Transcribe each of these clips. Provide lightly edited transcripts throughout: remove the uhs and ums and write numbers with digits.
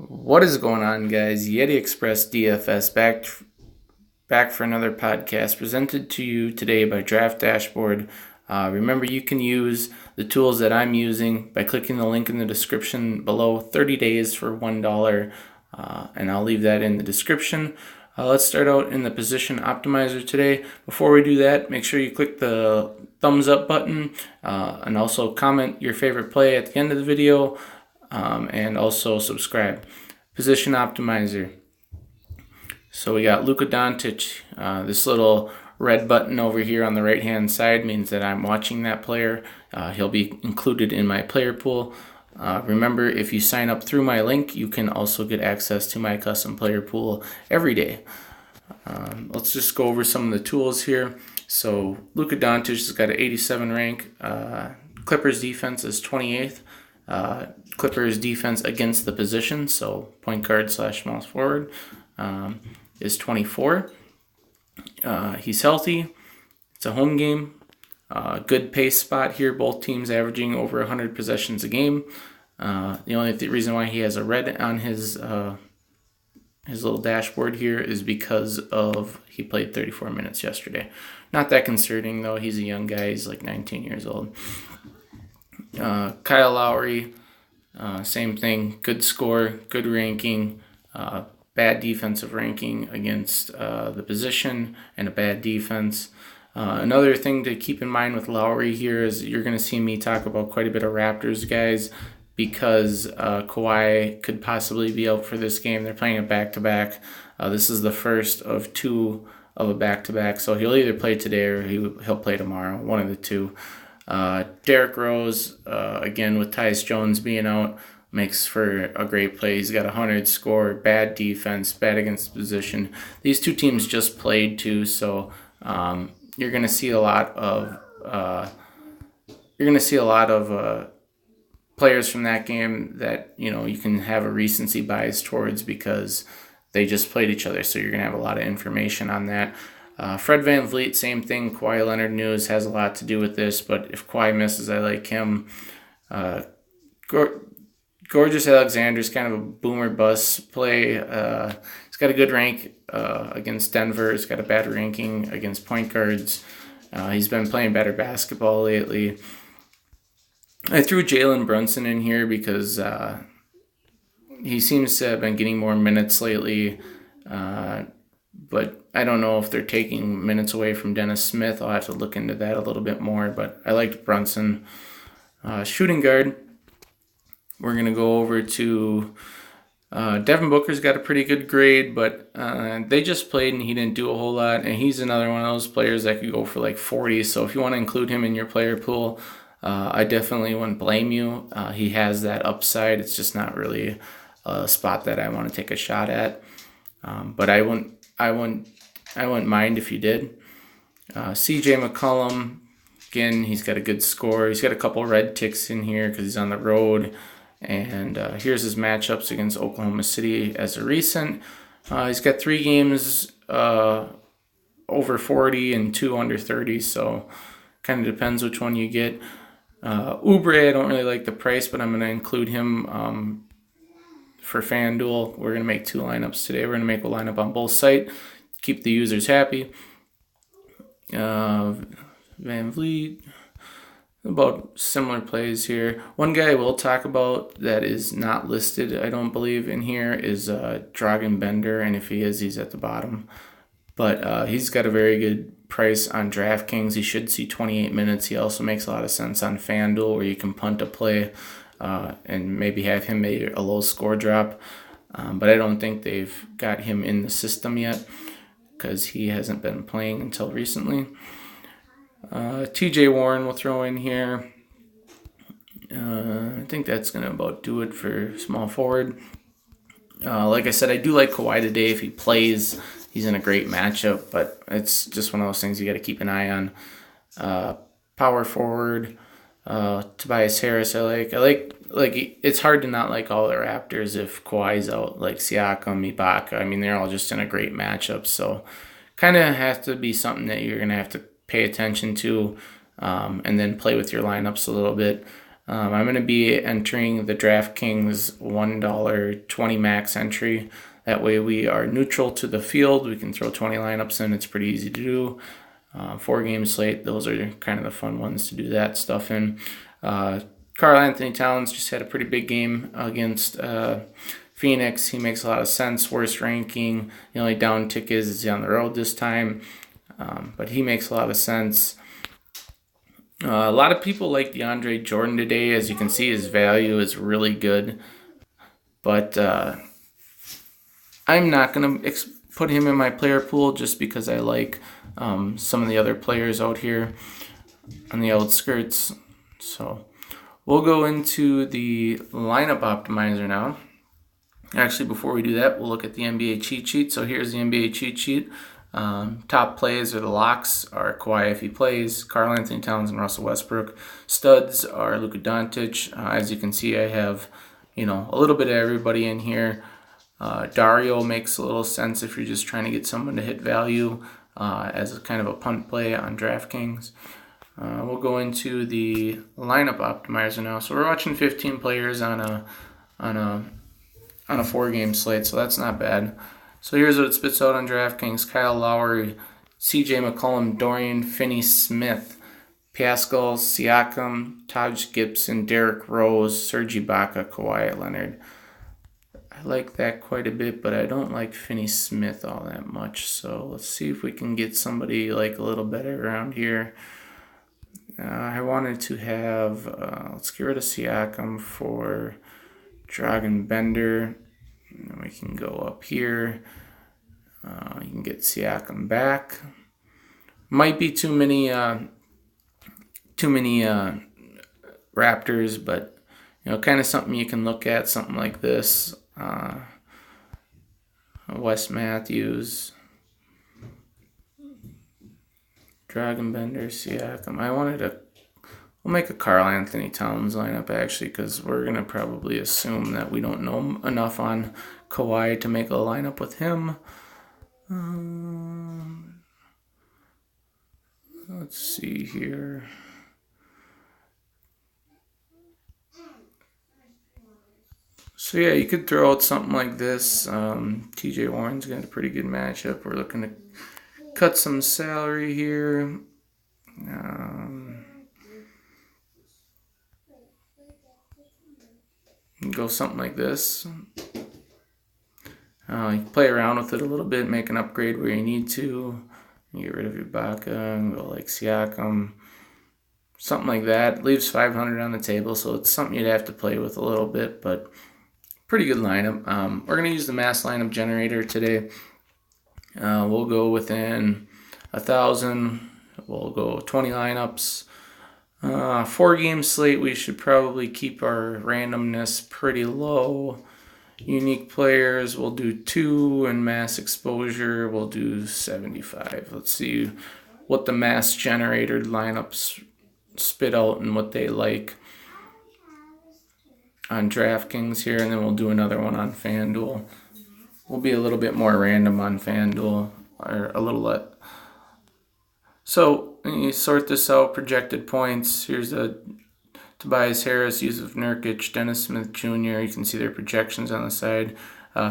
What is going on, guys? Yeti Express DFS back for another podcast presented to you today by Draft Dashboard. Remember, you can use the tools that I'm using by clicking the link in the description below. 30 days for $1, and I'll leave that in the description. Let's start out in the position optimizer today. Before we do that, make sure you click the thumbs up button and also comment your favorite play at the end of the video. And also subscribe. Position optimizer. So we got Luka Doncic. This little red button over here on the right hand side means that I'm watching that player. He'll be included in my player pool. Remember, if you sign up through my link, you can also get access to my custom player pool every day. Let's just go over some of the tools here. So Luka Doncic has got an 87 rank. Clippers defense is 28th. Clippers defense against the position, so point guard / small forward, is 24. He's healthy. It's a home game. Good pace spot here. Both teams averaging over 100 possessions a game. The only reason why he has a red on his little dashboard here is because of he played 34 minutes yesterday. Not that concerning though. He's a young guy. He's like 19 years old. Kyle Lowry, same thing. Good score, good ranking, bad defensive ranking against the position, and a bad defense. Another thing to keep in mind with Lowry here is you're going to see me talk about quite a bit of Raptors guys because Kawhi could possibly be out for this game. They're playing a back-to-back. This is the first of two of a back-to-back, so he'll either play today or he'll play tomorrow, one of the two. Derrick Rose, again with Tyus Jones being out, makes for a great play. He's got 100 score, bad defense, bad against the position. These two teams just played too, so you're gonna see a lot of players from that game that you can have a recency bias towards because they just played each other. So you're gonna have a lot of information on that. Fred VanVleet, same thing. Kawhi Leonard news has a lot to do with this, but if Kawhi misses, I like him. Gorgeous Alexander's kind of a boomer bust play. He's got a good rank against Denver. He's got a bad ranking against point guards. He's been playing better basketball lately. I threw Jalen Brunson in here because he seems to have been getting more minutes lately. But I don't know if they're taking minutes away from Dennis Smith. I'll have to look into that a little bit more. But I liked Brunson. Shooting guard, we're going to go over to Devin Booker's got a pretty good grade, but they just played and he didn't do a whole lot. And he's another one of those players that could go for like 40. So if you want to include him in your player pool, I definitely wouldn't blame you. He has that upside. It's just not really a spot that I want to take a shot at. But I wouldn't mind if you did. CJ McCollum, again, he's got a good score. He's got a couple red ticks in here because he's on the road. And here's his matchups against Oklahoma City as a recent. He's got 3 games over 40 and 2 under 30, so kind of depends which one you get. Oubre, I don't really like the price, but I'm going to include him for FanDuel. We're going to make 2 lineups today. We're going to make a lineup on both sites, keep the users happy. VanVleet, about similar plays here. One guy I will talk about that is not listed, I don't believe, in here is Dragan Bender, and if he is, he's at the bottom. But he's got a very good price on DraftKings. He should see 28 minutes. He also makes a lot of sense on FanDuel where you can punt a play and maybe have him make a low score drop. But I don't think they've got him in the system yet because he hasn't been playing until recently. TJ Warren we'll throw in here. I think that's going to about do it for small forward. Like I said, I do like Kawhi today. If he plays, he's in a great matchup, but it's just one of those things you got to keep an eye on. Power forward, Tobias Harris, I like it's hard to not like all the Raptors if Kawhi's out, like Siakam, Ibaka. I mean, they're all just in a great matchup, so kind of has to be something that you're going to have to pay attention to and then play with your lineups a little bit. I'm going to be entering the DraftKings $1.20 max entry. That way we are neutral to the field. We can throw 20 lineups in. It's pretty easy to do. 4-game slate, those are kind of the fun ones to do that stuff in. Karl-Anthony Towns just had a pretty big game against Phoenix. He makes a lot of sense. Worst ranking. The only down tick is he on the road this time. But he makes a lot of sense. A lot of people like DeAndre Jordan today. As you can see, his value is really good. But I'm not going to put him in my player pool just because I like some of the other players out here on the outskirts. So we'll go into the lineup optimizer now. Actually, before we do that, we'll look at the NBA cheat sheet. So here's the NBA cheat sheet. Top plays or the locks are Kawhi if he plays, Karl-Anthony Towns and Russell Westbrook. Studs are Luka Doncic. As you can see, I have a little bit of everybody in here. Dario makes a little sense if you're just trying to get someone to hit value as a kind of a punt play on DraftKings. We'll go into the lineup optimizer now. So we're watching 15 players on a 4-game slate, so that's not bad. So here's what it spits out on DraftKings: Kyle Lowry, CJ McCollum, Dorian Finney-Smith, Pascal Siakam, Taj Gibson, Derrick Rose, Serge Ibaka, Kawhi Leonard. I like that quite a bit, but I don't like Finney-Smith all that much. So let's see if we can get somebody like a little better around here. I wanted to have, let's get rid of Siakam for Dragan Bender. And we can go up here. You can get Siakam back. Might be too many Raptors, but kind of something you can look at, something like this. Wes Matthews, Dragan Bender, Siakam. We'll make a Karl-Anthony Towns lineup, actually, because we're going to probably assume that we don't know enough on Kawhi to make a lineup with him. Let's see here. So yeah, you could throw out something like this. TJ Warren's got a pretty good matchup. We're looking to cut some salary here. Go something like this. You can play around with it a little bit, make an upgrade where you need to. You get rid of Ibaka and go like Siakam. Something like that. Leaves 500 on the table, so it's something you'd have to play with a little bit, but pretty good lineup. We're going to use the mass lineup generator today. We'll go within 1,000. We'll go 20 lineups. 4-game slate, we should probably keep our randomness pretty low. Unique players, we'll do 2, and mass exposure, we'll do 75. Let's see what the mass generated lineups spit out and what they like on DraftKings here, and then we'll do another one on FanDuel. We'll be a little bit more random on FanDuel, or a little let. So you sort this out, projected points. Here's a Tobias Harris, Yusuf Nurkic, Dennis Smith Jr. You can see their projections on the side.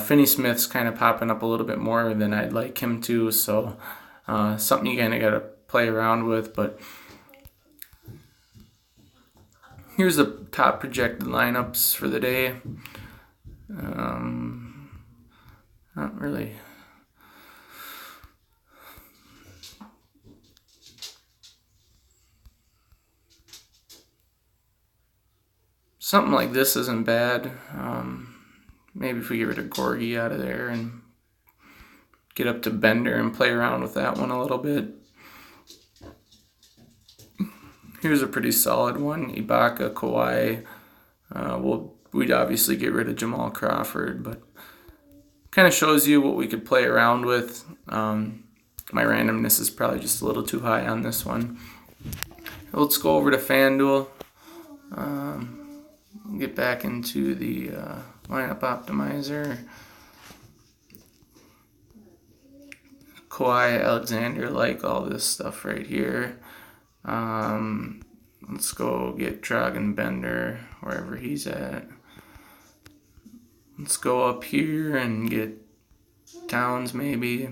Finney-Smith's kind of popping up a little bit more than I'd like him to, so something you kind of got to play around with. But here's the top projected lineups for the day. Not really. Something like this isn't bad. Maybe if we get rid of Gorgie out of there and get up to Bender and play around with that one a little bit. Here's a pretty solid one. Ibaka, Kawhi. We'd obviously get rid of Jamal Crawford, but kind of shows you what we could play around with. My randomness is probably just a little too high on this one. Let's go over to FanDuel. Get back into the lineup optimizer. Kawhi, Alexander, like all this stuff right here. Let's go get Dragon Bender wherever he's at. Let's go up here and get Towns maybe.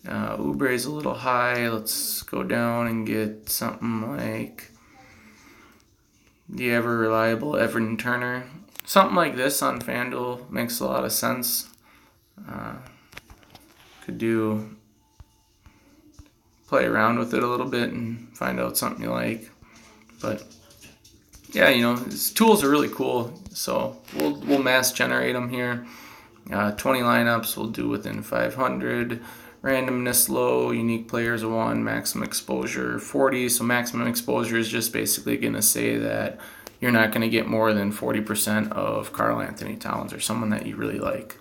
Oubre's a little high. Let's go down and get something like the ever reliable Everton Turner. Something like this on FanDuel makes a lot of sense. Could play around with it a little bit and find out something you like. But yeah, these tools are really cool. So we'll mass generate them here. 20 lineups we'll do within 500. Randomness low, unique players 1, maximum exposure 40. So maximum exposure is just basically going to say that you're not going to get more than 40% of Karl Anthony Towns or someone that you really like.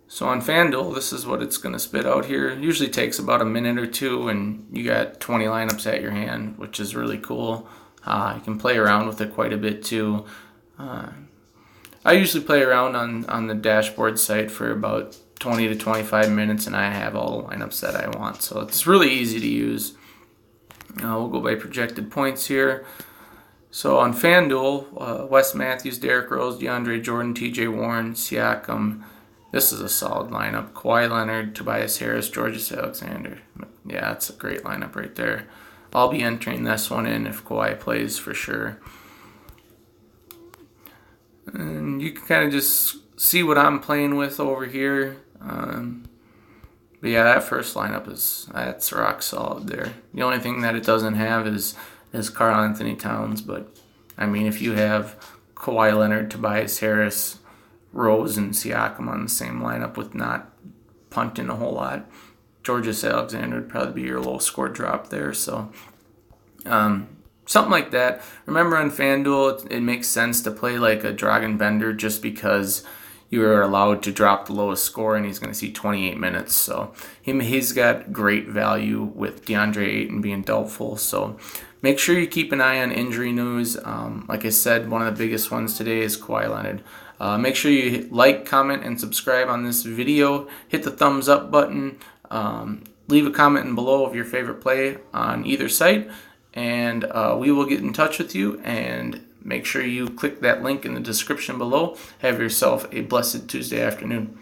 So on FanDuel, this is what it's going to spit out here. It usually takes about a minute or two, and you got 20 lineups at your hand, which is really cool. You can play around with it quite a bit too. I usually play around on the dashboard site for about 20 to 25 minutes, and I have all the lineups that I want. So it's really easy to use. We'll go by projected points here. So on FanDuel, Wes Matthews, Derrick Rose, DeAndre Jordan, TJ Warren, Siakam. This is a solid lineup. Kawhi Leonard, Tobias Harris, Georges Alexander. Yeah, that's a great lineup right there. I'll be entering this one in if Kawhi plays for sure. And you can kind of just see what I'm playing with over here. But yeah, that first lineup that's rock solid there. The only thing that it doesn't have is Karl Anthony Towns. But I mean, if you have Kawhi Leonard, Tobias Harris, Rose, and Siakam on the same lineup with not punting a whole lot, Georges Alexander would probably be your low score drop there. So something like that. Remember on FanDuel, it makes sense to play like a Dragon Bender just because you are allowed to drop the lowest score, and he's going to see 28 minutes. So he's got great value with DeAndre Ayton being doubtful. So make sure you keep an eye on injury news. Like I said, one of the biggest ones today is Kawhi Leonard. Make sure you like, comment, and subscribe on this video. Hit the thumbs up button. Leave a comment below of your favorite play on either site, and we will get in touch with you. And make sure you click that link in the description below. Have yourself a blessed Tuesday afternoon.